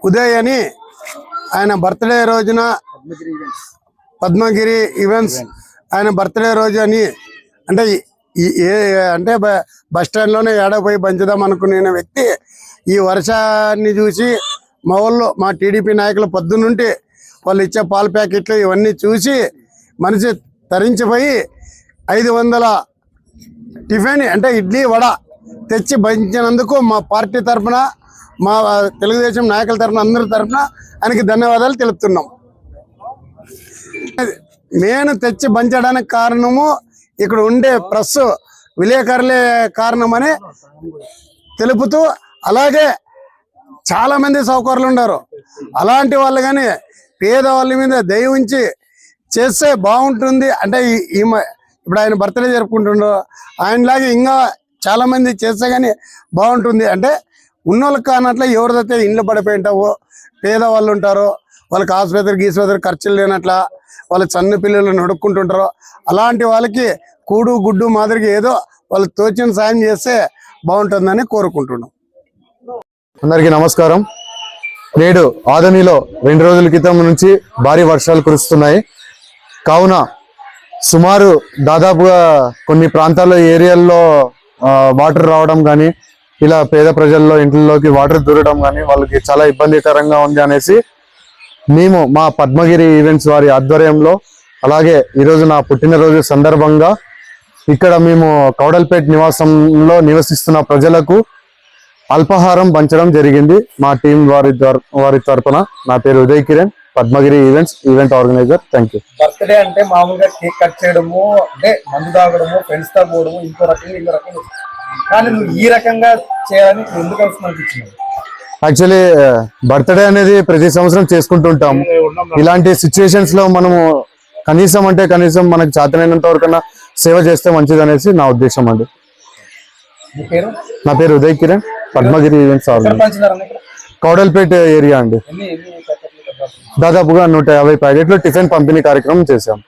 ఉదయ్ అని ఆయన బర్త్డే రోజున పద్మగిరి ఈవెంట్స్ ఆయన బర్త్డే రోజు అని అంటే అంటే బస్ స్టాండ్లోనే ఏడపోయి పంచుదాం అనుకునే వ్యక్తి ఈ వర్షాన్ని చూసి మా వాళ్ళు మా టీడీపీ నాయకులు పొద్దున్నుంటి వాళ్ళు ఇచ్చే పాల ప్యాకెట్లు ఇవన్నీ చూసి మనిషి తరించిపోయి 500 టిఫిన్ అంటే ఇడ్లీ వడ తెచ్చి పంచినందుకు మా పార్టీ తరఫున మా తెలుగుదేశం నాయకుల తరఫున అందరి తరఫున ఆయనకి ధన్యవాదాలు తెలుపుతున్నాం. నేను తెచ్చి పంచడానికి కారణము ఇక్కడ ఉండే ప్రెస్ విలేకరులే కారణమని తెలుపుతూ, అలాగే చాలా మంది సౌకర్యాలు ఉన్నారు. అలాంటి వాళ్ళు కానీ పేదవాళ్ళ మీద దయ ఉంచి చేస్తే బాగుంటుంది. అంటే ఇప్పుడు ఆయన బర్త్డే జరుపుకుంటుండ్రు, ఆయనలాగే ఇంకా చాలా మంది చేస్తే కానీ బాగుంటుంది. అంటే ఉన్నోళ్ళకి కానట్లే ఎవరిదైతే ఇండ్లు పడిపోయి ఉంటావో పేదవాళ్ళు ఉంటారో, వాళ్ళకి ఆసుపత్రి ఖర్చులు లేనట్ల వాళ్ళ చిన్న పిల్లలు నడుక్కుంటుంటారో అలాంటి వాళ్ళకి కూడు గుడ్డు మాదిరిగా ఏదో వాళ్ళు తోచిన సాయం చేస్తే బాగుంటుందని కోరుకుంటున్నాం. అందరికీ నమస్కారం. నేడు ఆదోనిలో 2 రోజుల క్రితం నుంచి భారీ వర్షాలు కురుస్తున్నాయి. కావున సుమారు దాదాపుగా కొన్ని ప్రాంతాల్లో ఏరియాల్లో వాటర్ రావడం కానీ, ఇలా పేద ప్రజల్లో ఇంట్లోకి వాటర్ దూరడం కానీ వాళ్ళకి చాలా ఇబ్బందికరంగా ఉంది అనేసి మేము మా పద్మగిరి ఈవెంట్స్ వారి ఆధ్వర్యంలో, అలాగే ఈరోజు నా పుట్టినరోజు సందర్భంగా ఇక్కడ మేము కౌడల్పేట్ నివాసంలో నివసిస్తున్న ప్రజలకు అల్పాహారం పంచడం జరిగింది మా టీం వారి తరపున. నా పేరు Uday Kiran, Padmagiri event organiser. Thank you. Birthday అంటే మామూలుగా కేక్ కట్ చేయడము, అంటే మందు తాగడము, ఫ్రెండ్స్ తో పోవడము, ఇంకో రకంగా కానీ నువ్వు ఈ రకంగా చేయాలని ఎందుకు అవసరం అనిపించింది? యాక్చువల్లీ బర్త్డే అనేది ప్రతి సంవత్సరం చేసుకుంటుంటాం. ఇలాంటి సిచ్యువేషన్స్ లో మనము కనీసం మనకు చేతనైనంత వరకన్నా సేవ చేస్తే మంచిది అనేసి నా ఉద్దేశం అండి. నా పేరు Uday Kiran, Padmagiri events organiser, Kowdalpet area అండి. దాదాపుగా 150 ప్యాకెట్లు టిఫిన్ పంపిణీ కార్యక్రమం చేశాం.